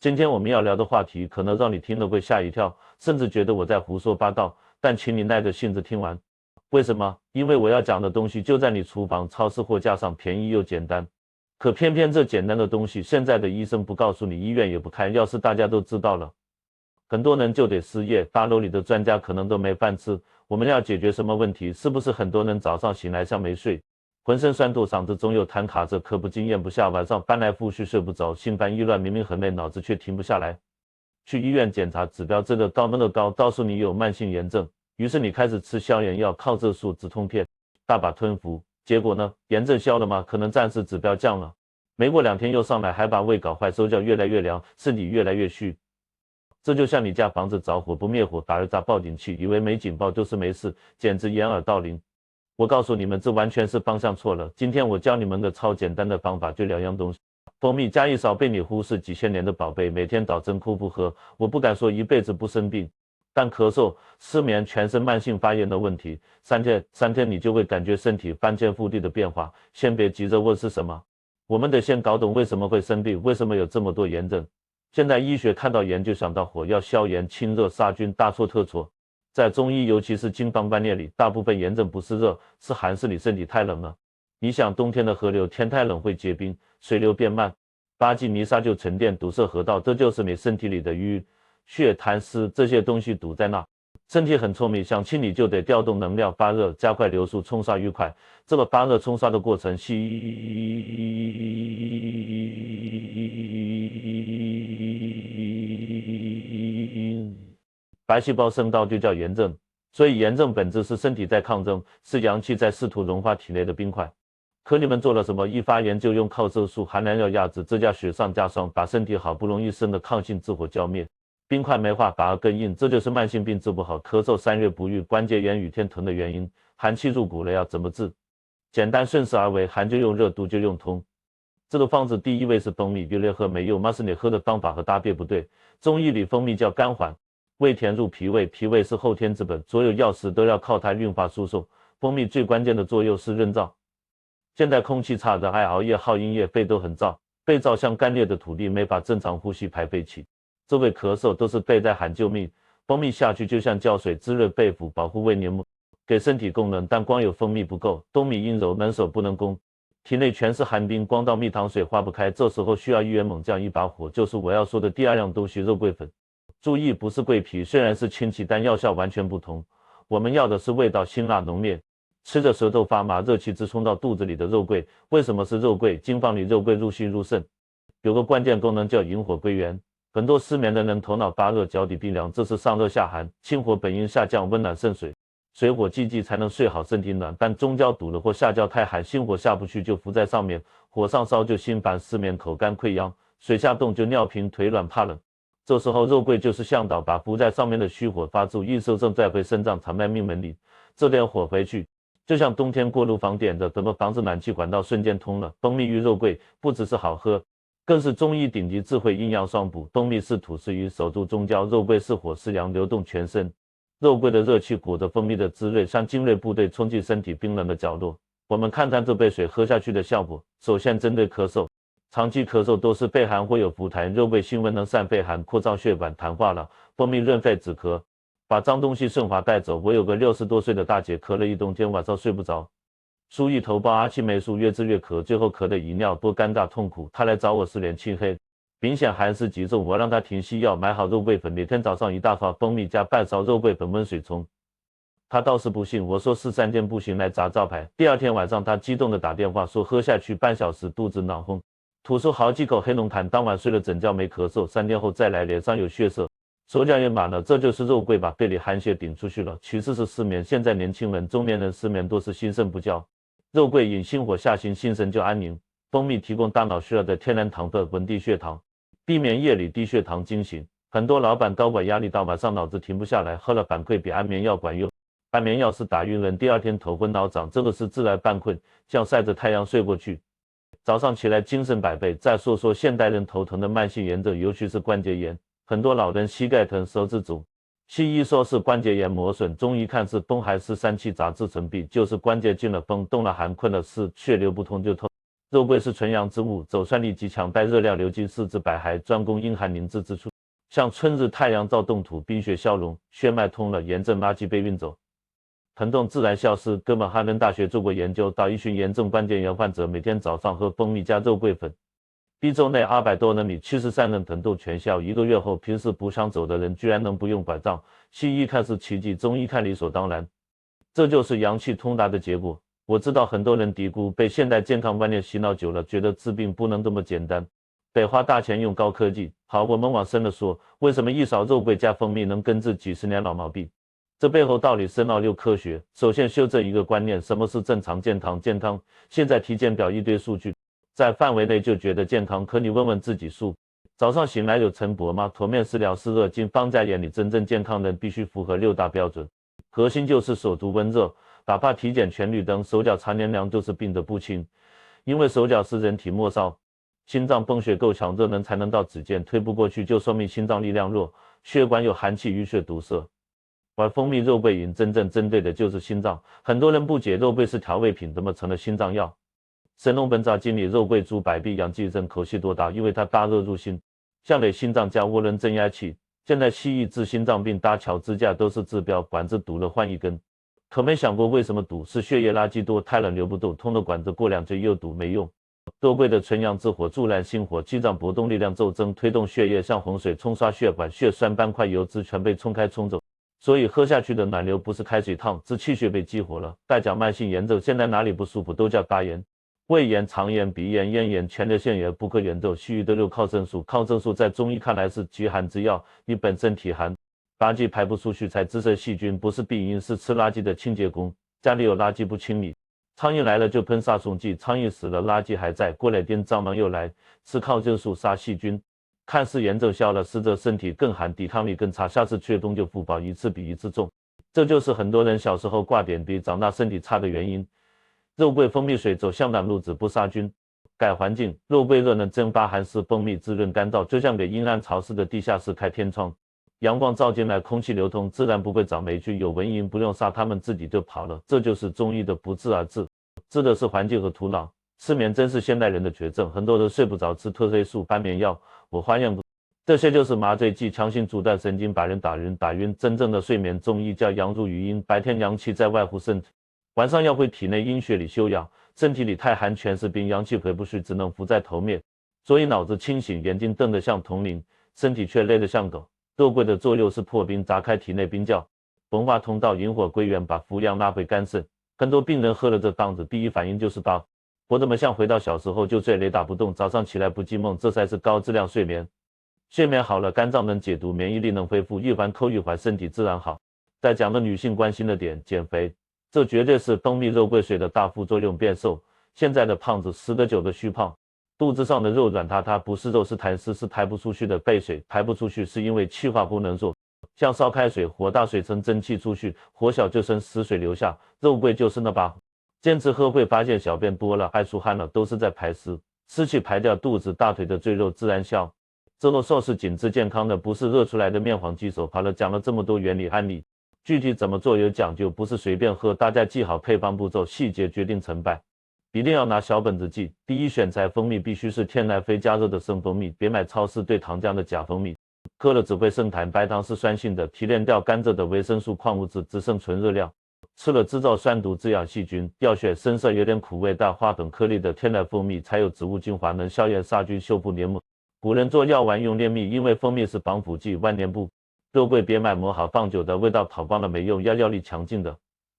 今天我们要聊的话题可能让你听了会吓一跳，甚至觉得我在胡说八道，但请你耐着性子听完。为什么？因为我要讲的东西就在你厨房、超市货架上，便宜又简单。可偏偏这简单的东西，现在的医生不告诉你，医院也不开。要是大家都知道了，很多人就得失业，大楼里的专家可能都没饭吃。我们要解决什么问题？是不是很多人早上醒来像没睡，浑身酸痛，嗓子总有痰卡着，可不禁咽不下，晚上翻来覆去睡不着，心烦意乱，明明很累，脑子却停不下来。去医院检查，指标真的高，那么高，告诉你有慢性炎症。于是你开始吃消炎药、抗生素、止痛片，大把吞服。结果呢？炎症消了吗？可能暂时指标降了，没过2天又上来，还把胃搞坏，手脚越来越凉，身体越来越虚。这就像你家房子着火不灭火，打一打报警器，以为没警报就是没事，简直掩耳盗铃。我告诉你们，这完全是方向错了。今天我教你们个超简单的方法，就2样东西：蜂蜜加一勺被你忽视几千年的宝贝，每天早晨空腹喝。我不敢说一辈子不生病，但咳嗽、失眠、全身慢性发炎的问题，3天你就会感觉身体翻天覆地的变化。先别急着问是什么，我们得先搞懂为什么会生病，为什么有这么多炎症。现代医学看到炎就想到火，要消炎、清热、杀菌，大错特错。在中医，尤其是经方观念里，大部分炎症不是热，是寒，是你身体太冷了。你想，冬天的河流天太冷会结冰，水流变慢，巴基泥沙就沉淀，堵塞河道，这就是你身体里的淤血痰湿这些东西堵在那。身体很聪明，想清理就得调动能量发热，加快流速，冲刷愉快。这个发热冲刷的过程白细胞升高就叫炎症。所以炎症本质是身体在抗争，是阳气在试图融化体内的冰块。可你们做了什么？一发炎就用抗生素、寒凉药压制，这叫雪上加霜，把身体好不容易生的抗性之火浇灭。冰块没化反而更硬，这就是慢性病治不好，咳嗽3月不愈，关节炎、雨天疼的原因。寒气入骨了，要怎么治？简单顺势而为，寒就用热，毒就用通。这个方子第一位是蜂蜜，别人喝没用，那是你喝的方法和搭配不对。中医里蜂蜜叫甘缓，味甜入脾胃，脾胃是后天之本，所有药食都要靠它运化输送。蜂蜜最关键的作用是润燥。现在空气差的，爱熬夜、耗阴液，肺都很燥，肺燥像干裂的土地，没法正常呼吸排废气。这位咳嗽都是肺在喊救命，蜂蜜下去就像浇水，滋润肺腑，保护胃黏膜，给身体供能。但光有蜂蜜不够，冬米阴柔，能手不能攻，体内全是寒冰，光倒蜜糖水化不开。这时候需要一员猛将，一把火，就是我要说的第2样东西，肉桂粉。注意，不是桂皮，虽然是亲戚，但药效完全不同。我们要的是味道辛辣浓烈，吃着舌头发麻，热气直冲到肚子里的肉桂。为什么是肉桂？经方里肉桂入心入肾，有个关键功能叫引火归元。很多失眠的人头脑发热，脚底冰凉，这是上热下寒，清火本应下降，温暖肾水，水火既济才能睡好，身体暖。但中焦堵了或下焦太寒，心火下不去就浮在上面，火上烧就心烦失眠、口干溃疡，水下冻就尿频、腿软怕冷。这时候肉桂就是向导，把浮在上面的虚火发住，一收正再回肾脏，藏在命门里，这点火回去，就像冬天锅炉房点着，怎么房子暖气管道瞬间通了。蜂蜜与肉桂不只是好喝，更是中医顶级智慧，阴阳双补。蜂蜜是土是鱼，守住中焦；肉桂是火是阳，流动全身。肉桂的热气裹着蜂蜜的滋润，像精锐部队冲进身体冰冷的角落。我们看看这杯水喝下去的效果。首先针对咳嗽，长期咳嗽都是肺寒或有浮痰，肉桂辛温能散肺寒，扩张血管，痰化了。蜂蜜润肺止咳，把脏东西顺滑带走。我有个60多岁的大姐，咳了一冬天，晚上睡不着，输一头孢阿奇霉素，越治越咳，最后咳得遗尿，多尴尬痛苦。她来找我时脸青黑，明显寒湿极重。我让她停西药，买好肉桂粉，每天早上1大勺蜂蜜加半勺肉桂粉温水冲。她倒是不信，我说是3天不行来砸招牌。第2天晚上，她激动地打电话说喝下去半小时肚子暖烘，吐出好几口黑龙痰，当晚睡了整觉没咳嗽。3天后再来，脸上有血色，手脚也麻了，这就是肉桂把肺里寒血顶出去了。其次是失眠，现在年轻人、中年人失眠多是心肾不交，肉桂引心火下行，心神就安宁。蜂蜜提供大脑需要的天然糖分，稳定血糖，避免夜里低血糖惊醒。很多老板高管压力大，晚上脑子停不下来，喝了反馈比安眠药管用。安眠药是打晕人，第2天头昏脑胀，这个是自然犯困，像晒着太阳睡过去，早上起来精神百倍。再说说现代人头疼的慢性炎症，尤其是关节炎，很多老人膝盖疼、手指肿，西医说是关节炎磨损，中医看是风寒湿三气杂制成病，就是关节进了风，动了寒，困了湿，血流不通就痛。肉桂是纯阳之物，走酸力极强，带热量流经四肢百骸，专攻阴寒凝滞之处。像春日太阳照冻土，冰雪消融，血脉通了，炎症垃圾被运走，疼痛自然消失。哥本哈根大学做过研究，到一群炎症关节炎患者每天早上喝蜂蜜加肉桂粉，1周内200多人里73人疼痛全消。1个月后，平时不想走的人居然能不用拐杖。西医看是奇迹，中医看理所当然。这就是阳气通达的结果。我知道很多人嘀咕，被现代健康观念洗脑久了，觉得治病不能这么简单，得花大钱用高科技。好，我们往深了说，为什么一勺肉桂加蜂蜜能根治几十年老毛病？这背后道理深奥又科学。首先修正一个观念，什么是正常健康？健康现在体检表一堆数据，在范围内就觉得健康，可你问问自己数，早上醒来有晨勃吗？坨面食疗湿热，经方家眼里真正健康人必须符合6大标准，核心就是手足温热。哪怕体检全绿灯，手脚常年凉都是病得不轻，因为手脚是人体末梢，心脏泵血够强，热能才能到指尖，推不过去就说明心脏力量弱，血管有寒气淤血堵塞。而蜂蜜肉桂饮真正针对的就是心脏，很多人不解肉桂是调味品，怎么成了心脏药？神农本草经里肉桂主百弊，阳气正，口气多大，因为它大热入心，像给心脏加涡轮增压器。现在西医治心脏病搭桥支架都是治标，管子堵了换一根。可没想过为什么堵？是血液垃圾多，太冷流不动，通了管子过2节又堵，没用。肉桂的纯阳之火助燃心火，气脏搏动力量骤增，推动血液像洪水冲刷血管，血栓斑块油脂全被冲开冲走，所以喝下去的暖流不是开水烫，是气血被激活了。代讲慢性炎症，现在哪里不舒服都叫大炎，胃炎、肠炎、鼻炎、咽炎、前列腺炎、不可远咒。西医都有抗生素，抗生素在中医看来是极寒之药，你本身体寒，垃圾排不出去才滋生细菌，不是病因，是吃垃圾的清洁工。家里有垃圾不清理，苍蝇来了就喷杀虫剂，苍蝇死了垃圾还在，过2天蟑螂又来，吃抗生素杀细菌。看似炎症消了，实则身体更寒，抵抗力更差，下次缺冬就复发，一次比一次重。这就是很多人小时候挂点滴，长大身体差的原因。肉桂蜂蜜水走向导路子，不杀菌，改环境。肉桂热能蒸发寒湿，蜂蜜滋润干燥，就像给阴暗潮湿的地下室开天窗。阳光照进来，空气流通，自然不会长霉菌，有蚊蝇不用杀，它们自己就跑了。这就是中医的不治而治，治的是环境和土壤。失眠真是现代人的绝症，很多人睡不着，吃褪黑素、安眠药，我花样不，这些就是麻醉剂，强行阻断神经，把人打晕。真正的睡眠，中医叫阳入于阴，白天阳气在外乎肾，晚上要回体内阴血里休养，身体里太寒全是病，阳气回不去，只能伏在头面，所以脑子清醒，眼睛瞪得像铜铃，身体却累得像狗。肉桂的作用是破冰，砸开体内冰窖，文化通道，引火归元，把伏阳拉回肝肾。很多病人喝了这汤子，第一反应就是大，我怎么像回到小时候就睡雷打不动，早上起来不记梦，这才是高质量睡眠。睡眠好了，肝脏能解毒，免疫力能恢复，一环扣一环，身体自然好。再讲的女性关心的点，减肥，这绝对是蜂蜜肉桂水的大副作用，变瘦。现在的胖子10个9个虚胖。肚子上的肉软塌塌，不是肉是痰湿，是排不出去的废水，排不出去是因为气化不能做，像烧开水，火大水成蒸汽出去，火小就生死水流下，肉桂就是那把火。坚持喝会发现小便多了，爱出汗了，都是在排湿，湿气排掉，肚子大腿的赘肉自然消。这肉瘦是紧致健康的，不是热出来的面黄肌瘦。好了，讲了这么多原理案例，具体怎么做有讲究，不是随便喝，大家记好配方步骤，细节决定成败。一定要拿小本子记。第一，选材蜂蜜必须是天然非加热的生蜂蜜，别买超市兑糖浆的假蜂蜜，喝了只会生痰。白糖是酸性的，提炼掉甘蔗的维生素矿物质，只剩纯热量，吃了制造酸毒，滋养细菌。要选深色有点苦味带花粉颗粒的天然蜂蜜，才有植物精华，能消炎杀菌修复黏膜。古人做药丸用炼蜜，因为蜂蜜是防腐剂，万年不。肉桂别买磨好放久的，味道跑光了没用，要药力强劲的，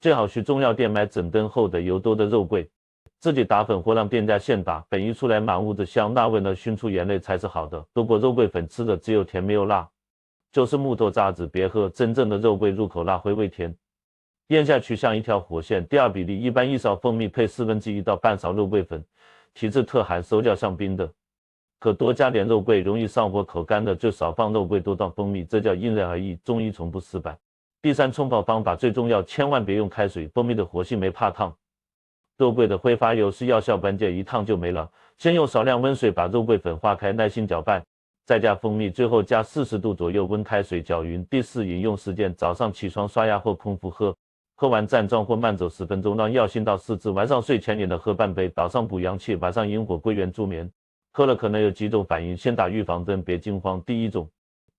最好去中药店买整根厚的油多的肉桂，自己打粉或让店家现打，粉一出来满屋子香，那味呢熏出眼泪才是好的。如果肉桂粉吃的只有甜没有辣，就是木头渣子，别喝。真正的肉桂入口辣，回味甜，咽下去像一条火线。第二比例，一般1勺蜂蜜配1/4到半勺肉桂粉，体质特寒，手脚像冰的，可多加点肉桂，容易上火口干的就少放肉桂，多放蜂蜜，这叫因人而异，中医从不失败。第三，冲泡方法最重要，千万别用开水，蜂蜜的活性没怕烫。肉桂的挥发油是药效关键，一烫就没了。先用少量温水把肉桂粉化开，耐心搅拌，再加蜂蜜，最后加40度左右温开水搅匀。第四，饮用时间，早上起床刷牙后空腹喝，喝完站桩或慢走10分钟，让药性到4次。晚上睡前也能喝半杯，早上补阳气，晚上引火归元助眠。喝了可能有几种反应，先打预防针，别惊慌。第一种，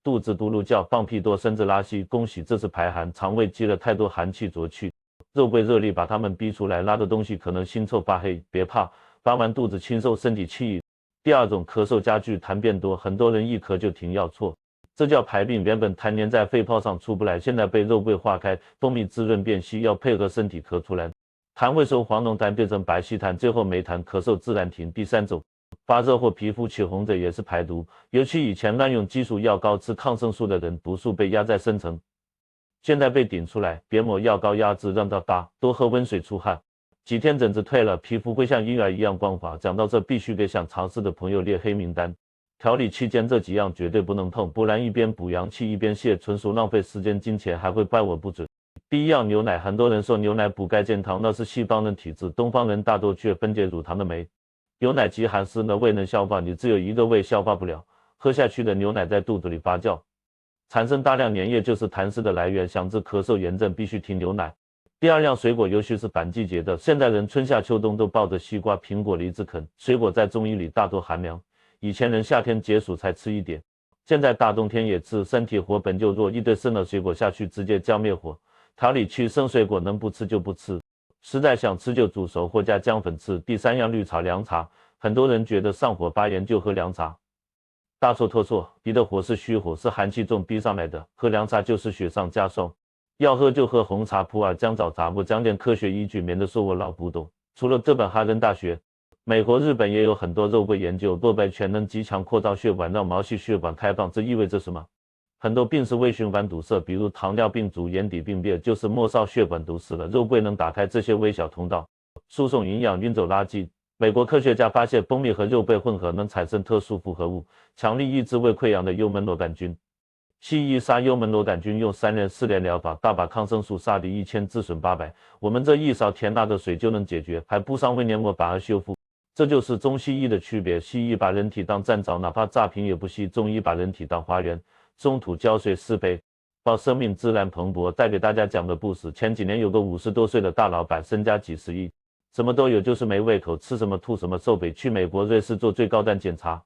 肚子嘟噜叫，放屁多，甚至拉稀，恭喜，这是排寒，肠胃积了太多寒气浊气，肉桂热力把它们逼出来，拉的东西可能腥臭发黑，别怕，发完肚子清瘦，身体气郁。第二种，咳嗽加剧，痰变多，很多人一咳就停药，错，这叫排病。原本痰粘在肺泡上出不来，现在被肉桂化开，蜂蜜滋润变稀，要配合身体咳出来。痰会从黄浓痰变成白稀痰，最后没痰，咳嗽自然停。第三种，发热或皮肤起红疹也是排毒，尤其以前滥用激素药膏、吃抗生素的人，毒素被压在深层，现在被顶出来，别抹药膏压制，让它发，多喝温水出汗，几天疹子退了，皮肤会像婴儿一样光滑。讲到这，必须给想尝试的朋友列黑名单。调理期间这几样绝对不能碰，不然一边补阳气一边泻，纯属浪费时间金钱，还会怪我不准。第一样，牛奶。很多人说牛奶补钙健康，那是西方人体质，东方人大多却分解乳糖的酶。牛奶极寒湿呢，胃能消化，你只有一个胃消化不了，喝下去的牛奶在肚子里发酵，产生大量粘液，就是痰湿的来源。想治咳嗽炎症必须停牛奶。第二样，水果，尤其是反季节的，现代人春夏秋冬都抱着西瓜、苹果、梨子啃。水果在中医里大多寒凉，以前人夏天解暑才吃一点，现在大冬天也吃，身体火本就弱，一堆生的水果下去直接浇灭火。调理区生水果能不吃就不吃，实在想吃就煮熟或加姜粉吃。第三样，绿茶凉茶。很多人觉得上火发炎就喝凉茶，大错特错，你的火是虚火，是寒气重逼上来的，喝凉茶就是雪上加霜。要喝就喝红茶、普洱、姜枣茶。我讲点科学依据，免得说我老古董。除了这本哈根大学，美国、日本也有很多肉桂研究。肉桂全能极强扩张血管，让毛细血管开放，这意味着什么？很多病是微循环堵塞，比如糖尿病足、眼底病变，就是末梢血管堵死了。肉桂能打开这些微小通道，输送营养，运走垃圾。美国科学家发现，蜂蜜和肉桂混合能产生特殊复合物，强力抑制胃溃疡的幽门螺杆菌。西医杀幽门螺杆菌用3联4联疗法，大把抗生素杀敌1000，自损800。我们这一勺甜辣的水就能解决，还铺上胃黏膜反而修复。这就是中西医的区别。西医把人体当战场，哪怕炸平也不惜；中医把人体当花园，中土浇水施肥，保生命自然蓬勃。带给大家讲的故事：前几年有个50多岁的大老板，身家几十亿，什么都有，就是没胃口，吃什么吐什么，受北去美国、瑞士做最高端检查，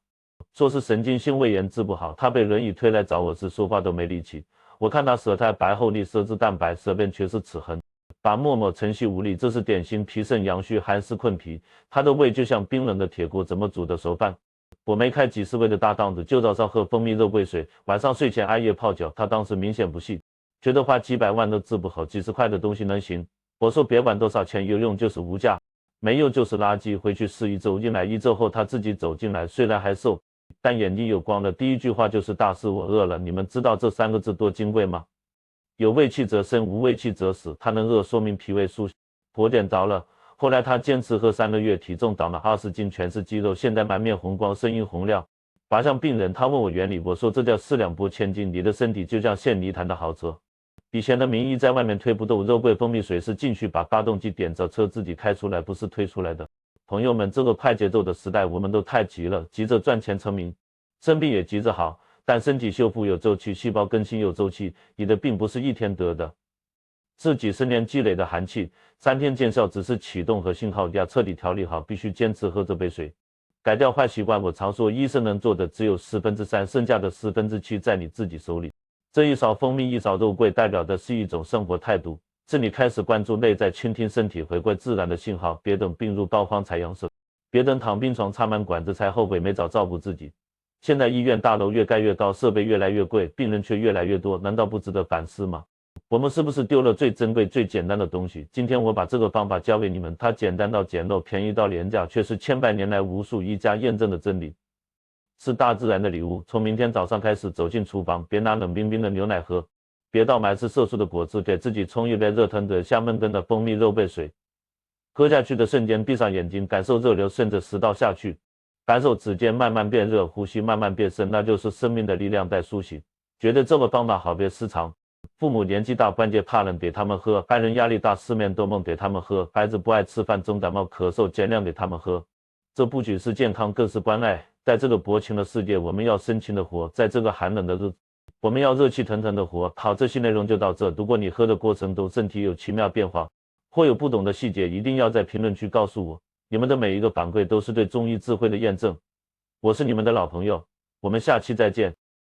说是神经性胃炎治不好。他被轮椅推来找我时，说话都没力气。我看他舌苔白厚腻，舌质淡白，舌边全是齿痕，把沫沫晨曦无力，这是典型脾肾阳虚，寒湿困脾。他的胃就像冰冷的铁锅，怎么煮的熟饭？我没开几十位的大档子，就早上喝蜂蜜肉桂水，晚上睡前艾叶泡脚。他当时明显不信，觉得花几百万都治不好，几十块的东西能行？我说别管多少钱，有用就是无价，没用就是垃圾。回去试1周，一来1周后他自己走进来，虽然还瘦，但眼睛有光了。第一句话就是大师我饿了。你们知道这3个字多金贵吗？有胃气则生，无胃气则死。他能饿，说明脾胃疏，火点着了。后来他坚持喝3个月，体重长了20斤，全是肌肉，现在满面红光，声音洪亮，拔向病人。他问我原理，我说这叫4两拨千斤，你的身体就像陷泥潭的豪车。以前的名医在外面推不动，肉桂蜂蜜水是进去把发动机点着，车自己开出来，不是推出来的。朋友们，这个快节奏的时代，我们都太急了，急着赚钱成名，生病也急着好，但身体修复有周期，细胞更新有周期，你的病不是一天得的，是几十年积累的寒气，3天见效只是启动和信号，要彻底调理好，必须坚持喝这杯水，改掉坏习惯。我常说，医生能做的只有3%，剩下的7%在你自己手里。这一勺蜂蜜，一勺肉桂，代表的是一种生活态度，是你开始关注内在，倾听身体，回归自然的信号。别等病入膏肓才扬手，别等躺病床插满管子才后悔没早照顾自己。现在医院大楼越盖越高，设备越来越贵，病人却越来越多，难道不值得反思吗？我们是不是丢了最珍贵最简单的东西？今天我把这个方法教给你们，它简单到简陋，便宜到廉价，却是千百年来无数医家验证的真理，是大自然的礼物。从明天早上开始，走进厨房，别拿冷冰冰的牛奶喝，别到满是色素的果汁，给自己冲一杯热腾腾像焖羹的蜂蜜肉桂水，喝下去的瞬间闭上眼睛，感受热流顺着食道下去，感受指尖慢慢变热，呼吸慢慢变深，那就是生命的力量在苏醒。觉得这个方法好，别失常。父母年纪大，关节怕冷，给他们喝；爱人压力大，失眠多梦，给他们喝；孩子不爱吃饭，重感冒咳嗽，尽量给他们喝。这不仅是健康，更是关爱。在这个薄情的世界，我们要深情的活，在这个寒冷的日子，我们要热气腾腾的活。好，这些内容就到这。如果你喝的过程中身体有奇妙变化，或有不懂的细节，一定要在评论区告诉我。你们的每一个反馈都是对中医智慧的验证。我是你们的老朋友，我们下期再见。